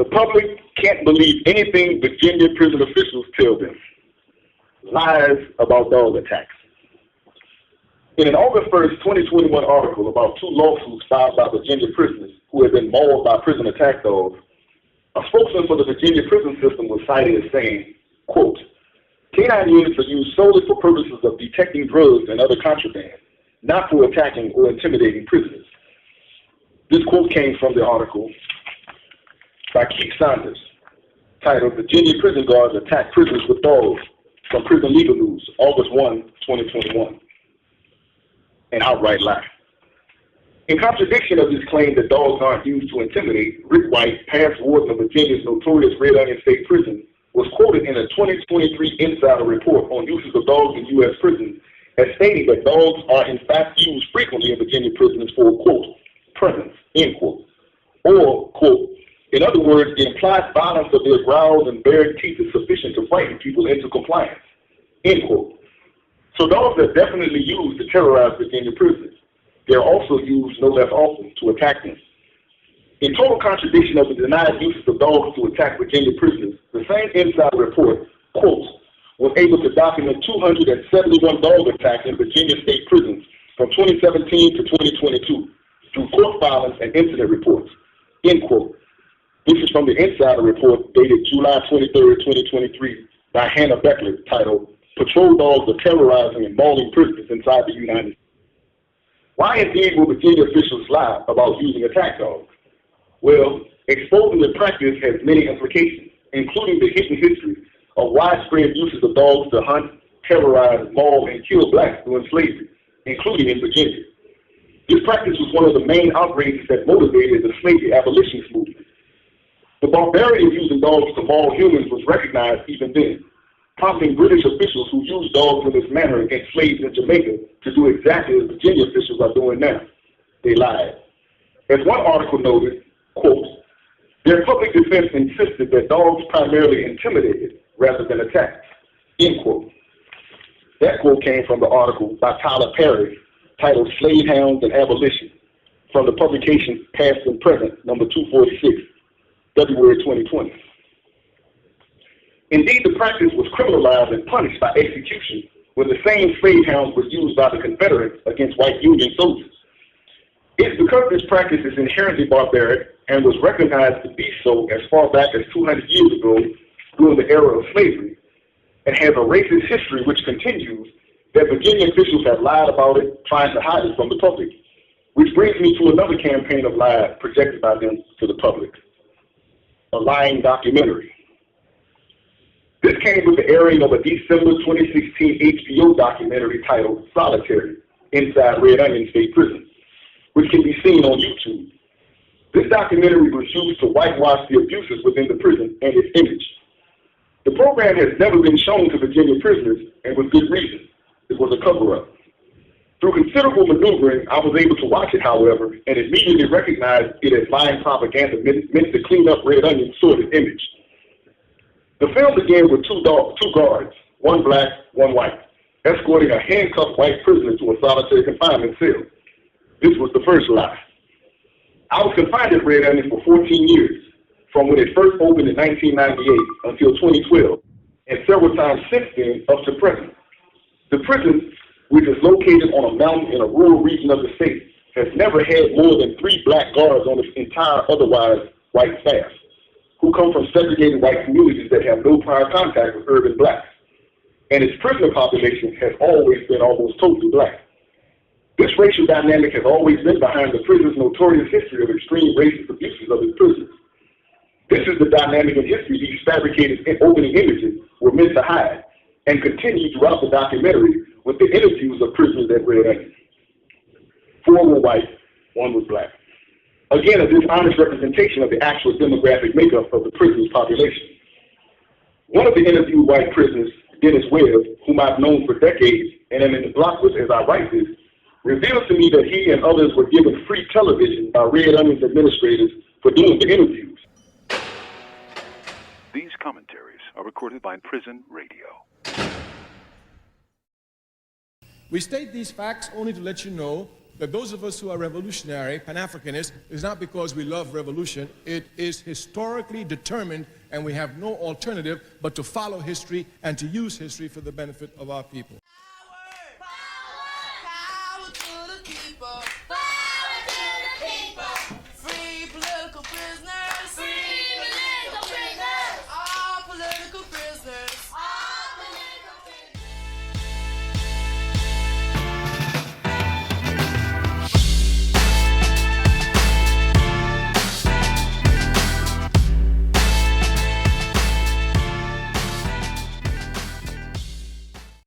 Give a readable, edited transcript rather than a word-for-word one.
The public can't believe anything Virginia prison officials tell them. Lies about dog attacks. In an August 1st, 2021 article about two lawsuits filed by Virginia prisoners who had been mauled by prison attack dogs, a spokesman for the Virginia prison system was cited as saying, quote, "Canine units are used solely for purposes of detecting drugs and other contraband, not for attacking or intimidating prisoners." This quote came from the article by Keith Saunders, titled "Virginia Prison Guards Attack Prisoners with Dogs," from Prison Legal News, August 1, 2021. An outright lie. In contradiction of this claim that dogs aren't used to intimidate, Rick White, past warden of Virginia's notorious Red Onion State Prison, was quoted in a 2023 Insider report on uses of dogs in U.S. prisons as stating that dogs are in fact used frequently in Virginia prisons for, quote, presence, end quote. Or, quote, in other words, the implied violence of their growls and bared teeth is sufficient to frighten people into compliance, end quote. So dogs are definitely used to terrorize Virginia prisoners. They are also used no less often to attack them. In total contradiction of the denied uses of dogs to attack Virginia prisoners, the same Insider report, quote, was able to document 271 dog attacks in Virginia state prisons from 2017 to 2022 through court filings and incident reports, end quote. This is from the Insider report dated July 23, 2023 by Hannah Beckler, titled "Patrol Dogs Are Terrorizing and Mauling Prisoners Inside the United States." Why indeed will Virginia officials lie about using attack dogs? Well, exposing the practice has many implications, including the hidden history of widespread uses of dogs to hunt, terrorize, maul, and kill blacks during slavery, including in Virginia. This practice was one of the main outrages that motivated the slavery abolitionist movement. The barbarity of using dogs to maul humans was recognized even then, prompting British officials who used dogs in this manner against slaves in Jamaica to do exactly as Virginia officials are doing now. They lied. As one article noted, quote, "Their public defense insisted that dogs primarily intimidated rather than attacked," end quote. That quote came from the article by Tyler Perry titled "Slave Hounds and Abolition" from the publication Past and Present, number 246, February 2020. Indeed, the practice was criminalized and punished by execution when the same slave hounds were used by the Confederates against white Union soldiers. It's because this practice is inherently barbaric and was recognized to be so as far back as 200 years ago during the era of slavery, and has a racist history which continues, that Virginia officials have lied about it, trying to hide it from the public. Which brings me to another campaign of lies projected by them to the public: a lying documentary. This came with the airing of a December 2016 HBO documentary titled "Solitary: Inside Red Onion State Prison," which can be seen on YouTube. This documentary was used to whitewash the abuses within the prison and its image. The program has never been shown to Virginia prisoners, and with good reason. It was a cover-up. Through considerable maneuvering, I was able to watch it, however, and immediately recognized it as lying propaganda meant to clean up Red Onion's sordid image. The film began with two guards, one black, one white, escorting a handcuffed white prisoner to a solitary confinement cell. This was the first lie. I was confined at Red Onion for 14 years, from when it first opened in 1998 until 2012, and several times since then up to present. The prison, which is located on a mountain in a rural region of the state, has never had more than 3 black guards on its entire otherwise white staff, who come from segregated white communities that have no prior contact with urban blacks. And its prisoner population has always been almost totally black. This racial dynamic has always been behind the prison's notorious history of extreme racist abuses of its prisoners. This is the dynamic in history these fabricated opening images were meant to hide, and continue throughout the documentary with the interviews of prisoners at Red Onion. 4 were white, 1 was black. Again, a dishonest representation of the actual demographic makeup of the prison's population. One of the interviewed white prisoners, Dennis Webb, whom I've known for decades and am in the block with as I write this, revealed to me that he and others were given free television by Red Onion's administrators for doing the interviews. These commentaries are recorded by Prison Radio. We state these facts only to let you know that those of us who are revolutionary, Pan-Africanists, is not because we love revolution. It is historically determined, and we have no alternative but to follow history and to use history for the benefit of our people.